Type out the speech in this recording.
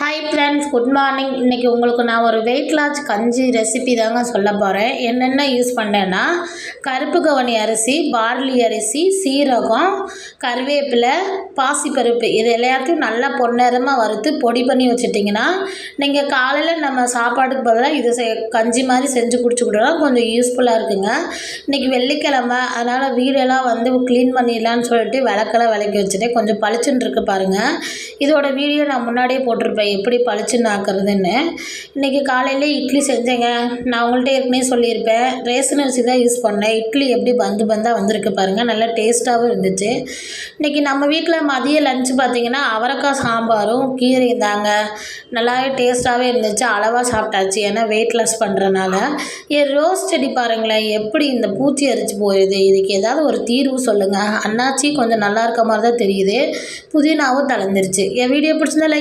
Hi friends, good morning. இன்றைக்கி உங்களுக்கு நான் ஒரு வெயிட் லாஸ் கஞ்சி ரெசிபி தாங்க சொல்ல போகிறேன். என்னென்ன யூஸ் பண்ணேன்னா, கருப்பு கவனி அரிசி, பார்லி அரிசி, சீரகம், கருவேப்பிலை, பாசிப்பருப்பு இது எல்லாத்தையும் நல்லா பொன்னிறமாக வறுத்து பொடி பண்ணி வச்சுட்டிங்கன்னா, நீங்கள் காலையில் நம்ம சாப்பாட்டுக்கு பதிலாக இது கஞ்சி மாதிரி செஞ்சு குடிச்சுக்கிட்டோம்னா கொஞ்சம் யூஸ்ஃபுல்லாக இருக்குங்க. இன்றைக்கி வெள்ளிக்கிழமை, அதனால் வீடெல்லாம் க்ளீன் பண்ணிடலான்னு சொல்லிட்டு விளக்கெல்லாம் விளக்கி வச்சுட்டேன். கொஞ்சம் பளிச்சுன்னு இருக்குது பாருங்கள். இதோட வீடியோ நான் முன்னாடியே போட்டிருப்பேன், எப்படி பளிச்சுன்னு ஆக்குறதுன்னு. இன்றைக்கி காலையிலே இட்லி செஞ்சேங்க. நான் உங்கள்கிட்ட ஏற்கனவே சொல்லியிருப்பேன், ரேஷன் அரிசி தான் யூஸ் பண்ணேன். இட்லி எப்படி பந்தாக வந்திருக்கு பாருங்கள், நல்லா டேஸ்ட்டாகவும் இருந்துச்சு. இன்றைக்கி நம்ம வீட்டில் மதிய லஞ்சு பார்த்திங்கன்னா அவரைக்காய் சாம்பாரும் கீரையும் தாங்க. நல்லாவே டேஸ்ட்டாகவே இருந்துச்சு. அளவாக சாப்பிட்டாச்சு, ஏன்னா வெயிட் லாஸ் பண்ணுறனால. என் ரோஸ் செடி பாருங்களேன், எப்படி இந்த பூச்சி அரிச்சு போயிடுது. இதுக்கு ஏதாவது ஒரு தீர்வு சொல்லுங்கள். அண்ணாச்சி கொஞ்சம் நல்லா இருக்க மாதிரி தான் தெரியுது. புதினாவும் தளர்ந்துருச்சு. என் வீடியோ பிடிச்சிருந்தா லைக்